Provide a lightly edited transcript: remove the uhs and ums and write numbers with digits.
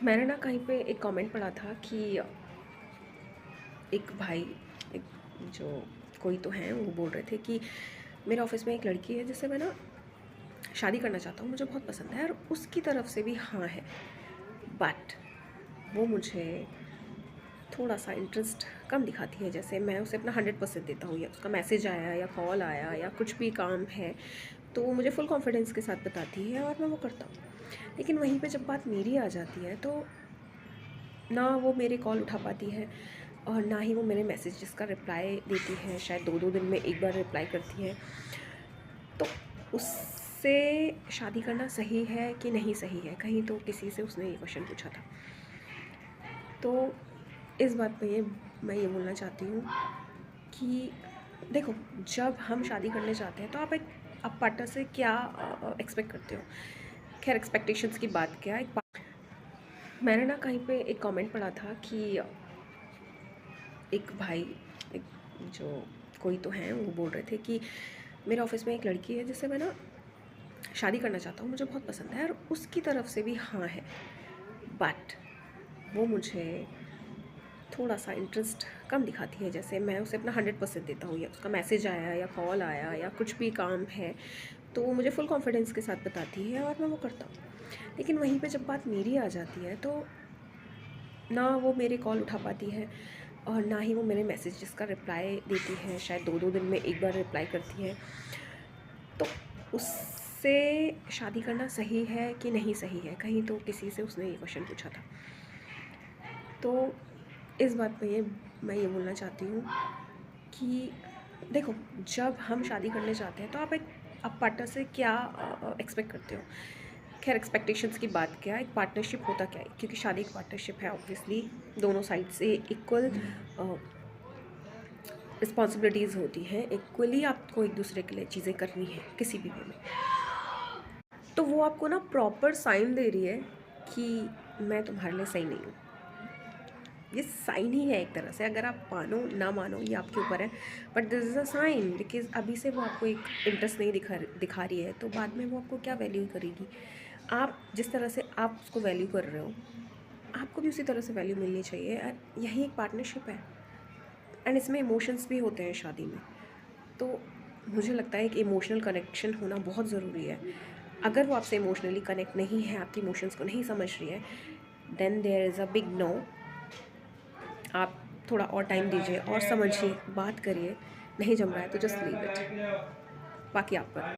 मैंने ना कहीं पे एक कमेंट पढ़ा था कि एक भाई एक जो कोई तो हैं वो बोल रहे थे कि मेरे ऑफिस में एक लड़की है जिससे मैं ना शादी करना चाहता हूँ, मुझे बहुत पसंद है और उसकी तरफ से भी हाँ है, बट वो मुझे थोड़ा सा इंटरेस्ट कम दिखाती है। जैसे मैं उसे अपना 100% देता हूँ, या उसका मैसेज आया या कॉल आया या कुछ भी काम है तो वो मुझे फुल कॉन्फिडेंस के साथ बताती है और मैं वो करता हूँ। लेकिन वहीं पे जब बात मेरी आ जाती है तो ना वो मेरे कॉल उठा पाती है और ना ही वो मेरे मैसेजेस का रिप्लाई देती है। शायद 2-2 दिन में एक बार रिप्लाई करती है। तो उससे शादी करना सही है कि नहीं सही है? कहीं तो किसी से उसने ये क्वेश्चन पूछा था। तो इस बात पे मैं ये बोलना चाहती हूँ कि देखो, जब हम शादी करने जाते हैं तो आप पार्टनर से क्या एक्सपेक्ट करते हो? खैर, एक्सपेक्टेशंस की बात क्या है। मैंने ना कहीं पे एक कमेंट पढ़ा था कि एक भाई एक जो कोई तो हैं वो बोल रहे थे कि मेरे ऑफिस में एक लड़की है जिससे मैं ना शादी करना चाहता हूँ, मुझे बहुत पसंद है और उसकी तरफ से भी हाँ है, बट वो मुझे थोड़ा सा इंटरेस्ट कम दिखाती है। जैसे मैं उसे अपना 100% देता हूँ, या उसका मैसेज आया या कॉल आया या कुछ भी काम है तो वो मुझे फुल कॉन्फिडेंस के साथ बताती है और मैं वो करता हूँ। लेकिन वहीं पे जब बात मेरी आ जाती है तो ना वो मेरे कॉल उठा पाती है और ना ही वो मेरे मैसेजेस का रिप्लाई देती है। शायद 2-2 दिन में एक बार रिप्लाई करती है। तो उससे शादी करना सही है कि नहीं सही है? कहीं तो किसी से उसने ये क्वेश्चन पूछा था। तो इस बात पे मैं ये बोलना चाहती हूँ कि देखो, जब हम शादी करने जाते हैं तो आप पार्टनर से क्या एक्सपेक्ट करते हो? खैर, एक्सपेक्टेशंस की बात क्या है, एक पार्टनरशिप होता क्या है? क्योंकि शादी एक पार्टनरशिप है, ऑब्वियसली दोनों साइड से इक्वल रिस्पॉन्सिबिलिटीज़ होती हैं, इक्वली आपको एक दूसरे के लिए चीज़ें करनी है किसी भी वे में। तो वो आपको ना प्रॉपर साइन दे रही है कि मैं तुम्हारे लिए सही नहीं हूँ। ये साइन ही है एक तरह से, अगर आप मानो ना मानो ये आपके ऊपर है, but this is a sign. Because अभी से वो आपको एक इंटरेस्ट नहीं दिखा रही है तो बाद में वो आपको क्या वैल्यू करेगी? आप जिस तरह से आप उसको वैल्यू कर रहे हो, आपको भी उसी तरह से वैल्यू मिलनी चाहिए। और यही एक पार्टनरशिप है, एंड इसमें इमोशंस भी होते हैं शादी में। तो मुझे लगता है कि इमोशनल कनेक्शन होना बहुत ज़रूरी है। अगर वो आपसे इमोशनली कनेक्ट नहीं है, आपके इमोशंस को नहीं समझ रही है, then there is a big no. आप थोड़ा और टाइम दीजिए और समझिए, बात करिए। नहीं जम रहा है तो जस्ट लीव इट, बाकी आप पर।